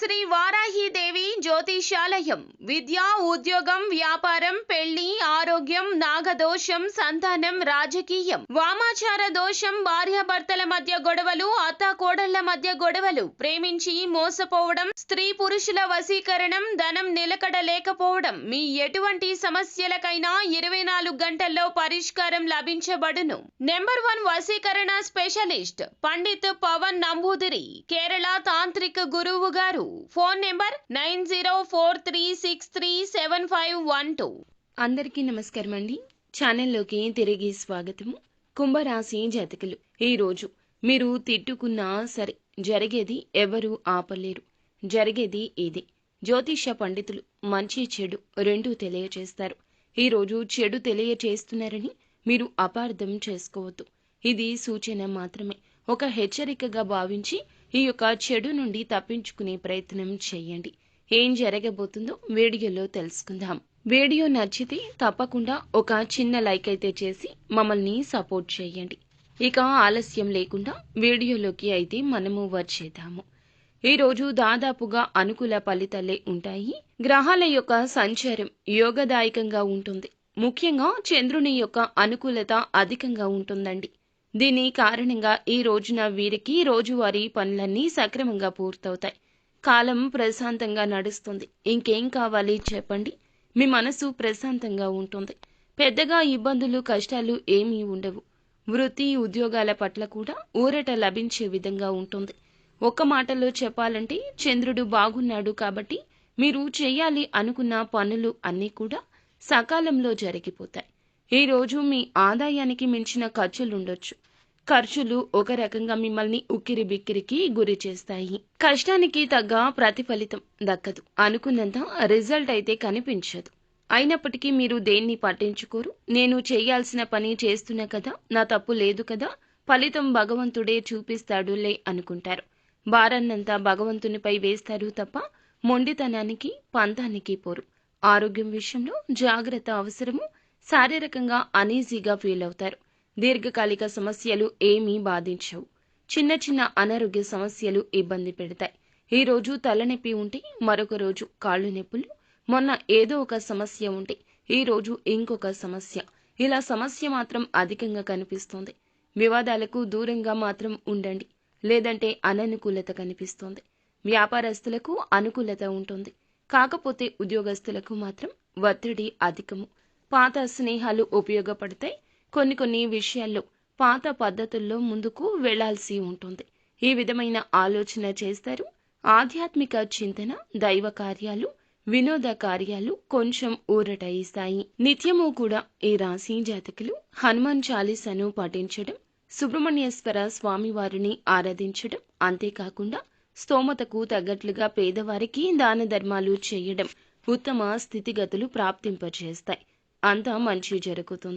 శ్రీ వారాహిదేవి జ్యోతిషాలయం విద్య, ఉద్యోగం, వ్యాపారం, పెళ్లి, ఆరోగ్యం, నాగదోషం, సంతానం, రాజకీయం, వామాచార దోషం, భార్యాభర్తల మధ్య గొడవలు, అత్తాకోడళ్ల మధ్య గొడవలు, ప్రేమించి మోసపోవడం, స్త్రీ పురుషుల వశీకరణం, ధనం నిలకడ లేకపోవడం, మీ ఎటువంటి సమస్యలకైనా 24 గంటల్లో పరిష్కారం లభించబడును. నెంబర్ 1 వశీకరణ స్పెషలిస్ట్ పండిత్ పవన్ నంబూదిరి, కేరళ తాంత్రిక గురువు గారు. Phone number 9043637512. అందరికీ నమస్కారం అండి. ఛానల్లోకి తిరిగి స్వాగతము. కుంభరాశి జాతకులు, ఈరోజు మీరు తిట్టుకున్నా సరే జరిగేది ఎవరు ఆపలేరు. జరిగేది ఇదే. జ్యోతిష పండితులు మంచి చెడు రెండూ తెలియచేస్తారు. ఈరోజు చెడు తెలియచేస్తున్నారని మీరు అపార్థం చేసుకోవద్దు. ఇది సూచన మాత్రమే. ఒక హెచ్చరికగా భావించి ఈ యొక్క చెడు నుండి తప్పించుకునే ప్రయత్నం చేయండి. ఏం జరగబోతుందో వీడియోలో తెలుసుకుందాం. వీడియో నచ్చితే తప్పకుండా ఒక చిన్న లైక్ అయితే చేసి మమ్మల్ని సపోర్ట్ చేయండి. ఇక ఆలస్యం లేకుండా వీడియోలోకి అయితే మనము వచ్చేద్దాము. ఈరోజు దాదాపుగా అనుకూల ఫలితాలే ఉంటాయి. గ్రహాల యొక్క సంచారం యోగదాయకంగా ఉంటుంది. ముఖ్యంగా చంద్రుని యొక్క అనుకూలత అధికంగా ఉంటుందండి. దీని కారణంగా ఈ రోజున వీరికి రోజువారీ పనులన్నీ సక్రమంగా పూర్తవుతాయి. కాలం ప్రశాంతంగా నడుస్తుంది. ఇంకేం కావాలి చెప్పండి. మీ మనసు ప్రశాంతంగా ఉంటుంది. పెద్దగా ఇబ్బందులు, కష్టాలు ఏమీ ఉండవు. వృత్తి, ఉద్యోగాల పట్ల కూడా ఊరట లభించే విధంగా ఉంటుంది. ఒక్క మాటలో చెప్పాలంటే చంద్రుడు బాగున్నాడు కాబట్టి మీరు చేయాలి అనుకున్న పనులు అన్నీ కూడా సకాలంలో జరిగిపోతాయి. ఈ రోజు మీ ఆదాయానికి మించిన ఖర్చులుండొచ్చు. ఖర్చులు ఒక రకంగా మిమ్మల్ని ఉక్కిరి బిక్కిరికి గురి చేస్తాయి. కష్టానికి తగ్గ ప్రతిఫలితం దక్కదు. అనుకున్నంత రిజల్ట్ అయితే కనిపించదు. అయినప్పటికీ మీరు దేన్ని పట్టించుకోరు. నేను చేయాల్సిన పని చేస్తున్నా కదా, నా తప్పు లేదు కదా, ఫలితం భగవంతుడే చూపిస్తాడులే అనుకుంటారు. భారాన్నంతా భగవంతునిపై వేస్తారు తప్ప మొండితనానికి, పంతానికి పోరు. ఆరోగ్యం విషయంలో జాగ్రత్త అవసరము. శారీరకంగా అనీజీగా ఫీల్ అవుతారు. దీర్ఘకాలిక సమస్యలు ఏమీ బాధించవు. చిన్న చిన్న అనారోగ్య సమస్యలు ఇబ్బంది పెడతాయి. ఈ రోజు తలనొప్పి ఉంటే మరొక రోజు కాళ్ళు నొప్పులు, మొన్న ఏదో ఒక సమస్య ఉంటే ఈ రోజు ఇంకొక సమస్య. ఇలా సమస్య మాత్రం అధికంగా కనిపిస్తోంది. వివాదాలకు దూరంగా మాత్రం ఉండండి, లేదంటే అననుకూలత కనిపిస్తోంది. వ్యాపారస్తులకు అనుకూలత ఉంటుంది. కాకపోతే ఉద్యోగస్తులకు మాత్రం ఒత్తిడి అధికము. పాత స్నేహాలు ఉపయోగపడతాయి. కొన్ని విషయాల్లో పాత పద్ధతుల్లో ముందుకు వెళ్లాల్సి ఉంటుంది. ఈ విధమైన ఆలోచన చేస్తారు. ఆధ్యాత్మిక చింతన, దైవ కార్యాలు, వినోద కార్యాలు కొంచెం ఊరట ఇస్తాయి. నిత్యము కూడా ఈ రాశి జాతకులు హనుమాన్ చాలీసాను పఠించడం, సుబ్రహ్మణ్యేశ్వర స్వామివారిని ఆరాధించడం, అంతేకాకుండా స్తోమతకు తగ్గట్లుగా పేదవారికి దాన ధర్మాలు చేయడం ఉత్తమ స్థితిగతులు ప్రాప్తింపచేస్తాయి. అంతా మంచి జరుగుతుంది.